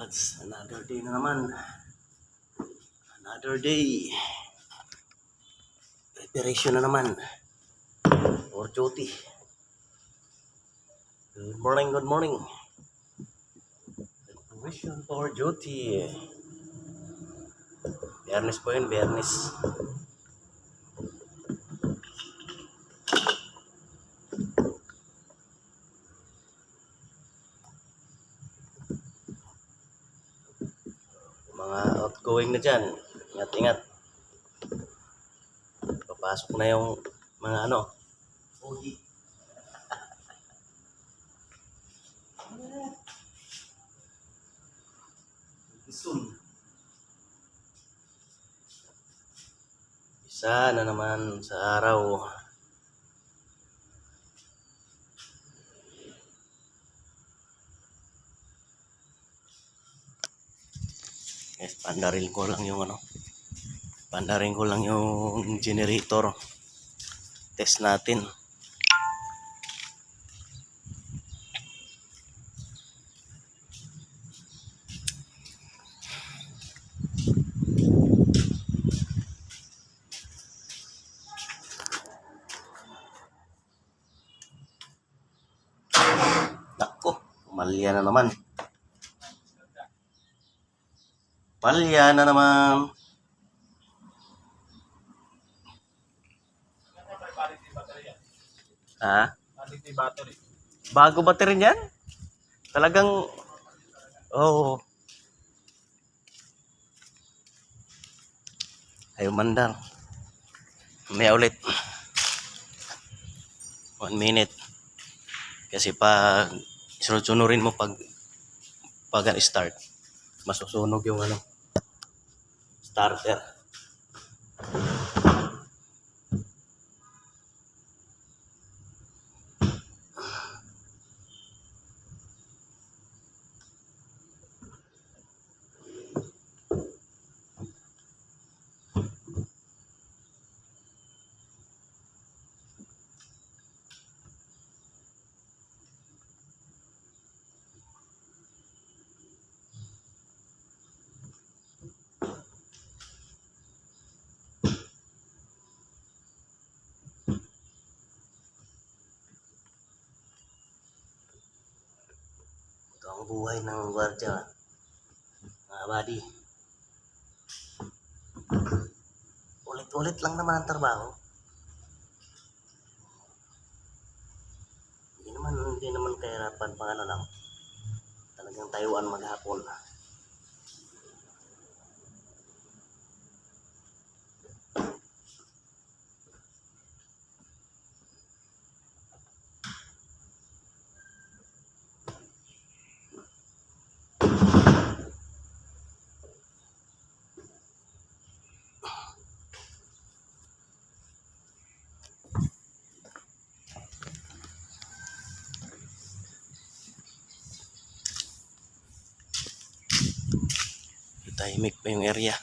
Pads, another day na naman. Another day. Preparation na naman. For duty. Good morning, good morning. Preparation for duty. Biyernes po yun, Biyernes. Mga outgoing na dyan. Ingat-ingat. Papasok na yung mga OG. Soon. Isa na naman sa araw. Guys, pandarin ko lang yung Pandarin ko lang yung generator. Test natin. Nako, malya na naman. Palya na naman. Ha? Bago battery niyan? Talagang, oh. Ayaw mandar. May ulit. 1 minute. Kasi pag sunod-sunurin mo pag start, masusunog yung starter. Ito ang buhay ng gwardiya, mga buddy. Ulit-ulit lang naman ang trabaho. Hindi naman kahirapan pang lang. Talagang tayuan maghapon. Tahimik pa yung area.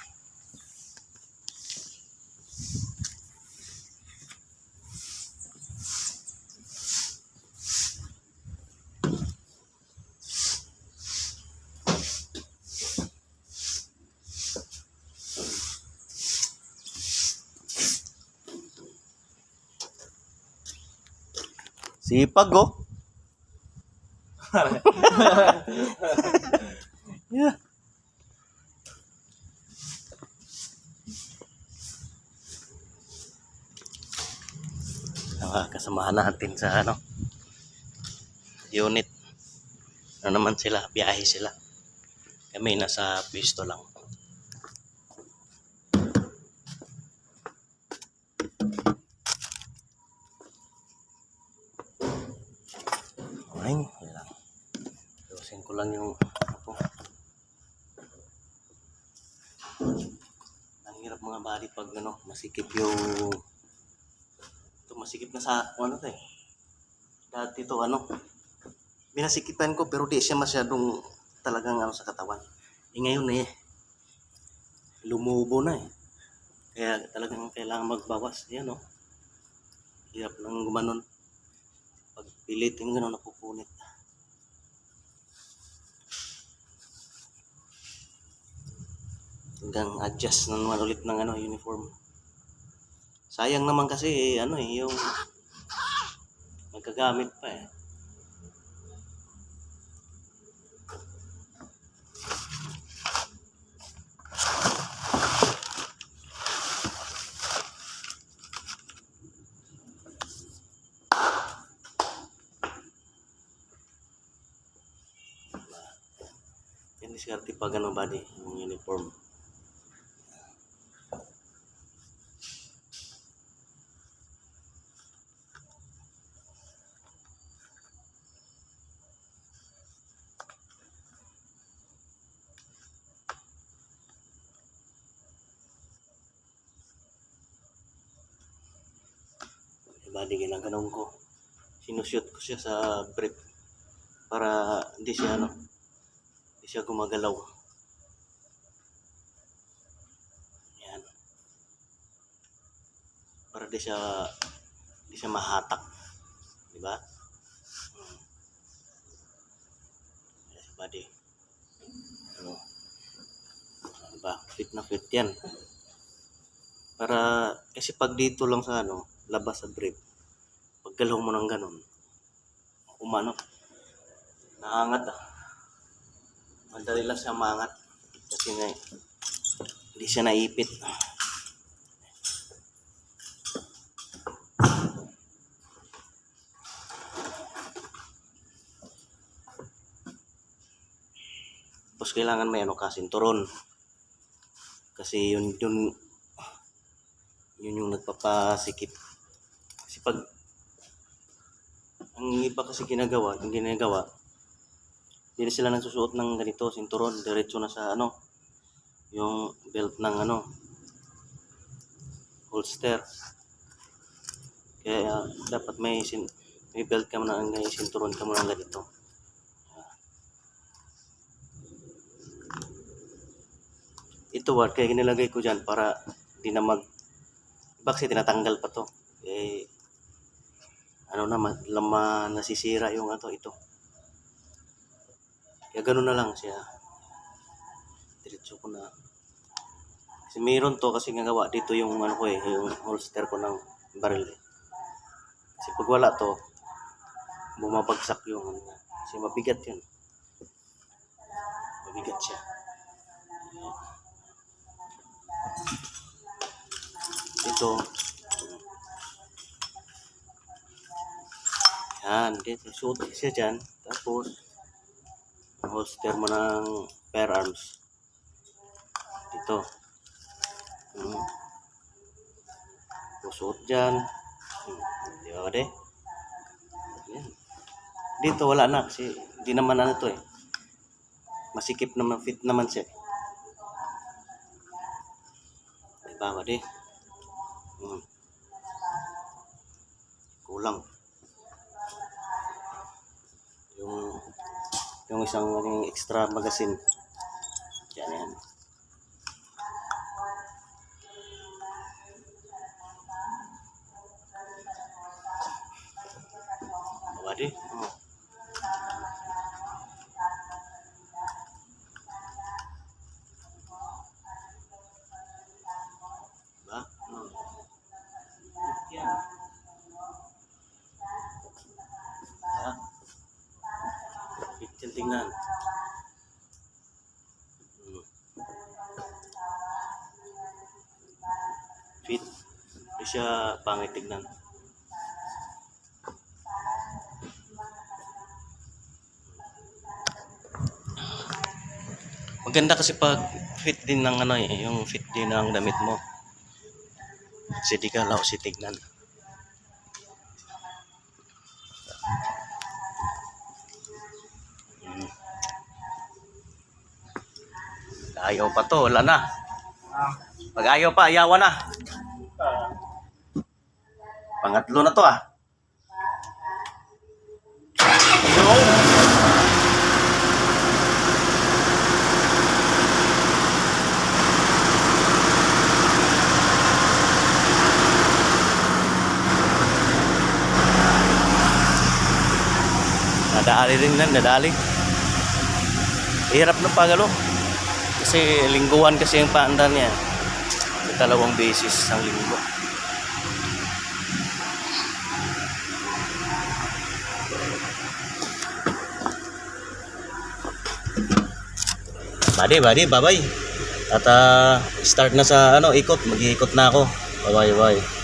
Sipag yeah. Kasamahan natin sa unit. Naman sila, biyahe sila. Kami nasa pisto lang. Ay, lang. Dosin ko lang yung Ang hirap mga body pag masikip yung masikip na sa dati to binasikipan ko pero di siya masyadong talagang sa katawan. Ngayon lumubo na kaya talagang kailangan magbawas. Yan hirap lang gumanon pag pilit yung napupunit. hanggang adjust na naman ulit ng ano, uniform. Sayang naman kasi ano yung magkagamit pa eh. Yan diskarte pag ano buddy, yung uniform. Buddy, ginaganon ko. Sinushoot ko siya sa brief para hindi siya gumagalaw. Yan. Para di siya mahatak. Di ba? Yes, buddy. Ano? Diba? Fit na fit yan. Para, kasi pag dito lang sa labas sa brief, pag galaw mo ng ganun, naangat madali lang siya maangat kasi hindi siya naipit. Tapos kailangan may kasinturon kasi yun yung nagpapasikip. Kasi pag ang iba kasi ginagawa, hindi sila nagsusuot ng ganito, sinturon, diretso na sa yung belt ng holster. Kaya dapat may belt ka muna, sinturon ka muna ng ganito. Ito kaya ginilagay ko dyan para di na kasi tinatanggal pa to. Nasisira yung ito. Kaya ganun na lang siya. Diretso ko na. Kasi mayroon to kasi gagawa dito yung yung holster ko ng baril. Kasi pag wala to, bumabagsak yung kasi mabigat yun. Mabigat siya. Ito. Yan, dito suot siya dyan. Tapos holster mo ng firearms dito. Suot dyan. Di ba de? Yan. Dito wala na kasi di naman to eh. Masikip naman, fit naman siya. Di ba de? Kulang. Yung isang extra magazine. Yan. Wadi. Ba? Tingnan. Fit. Hindi siya pangit tignan. Maganda kasi pag fit din ng yung fit din ng damit mo. Kasi di ka lousy tignan. Ayaw pa to, wala na. Pag ayaw pa, ayawan na. Pangatlo na to Nadali rin na, nadali. Hirap na pagalo. Kasi lingguhan kasi yung paandar niya. 2 beses ang linggo. Bye bye. At start na sa ikot. Mag-iikot na ako. Bye bye.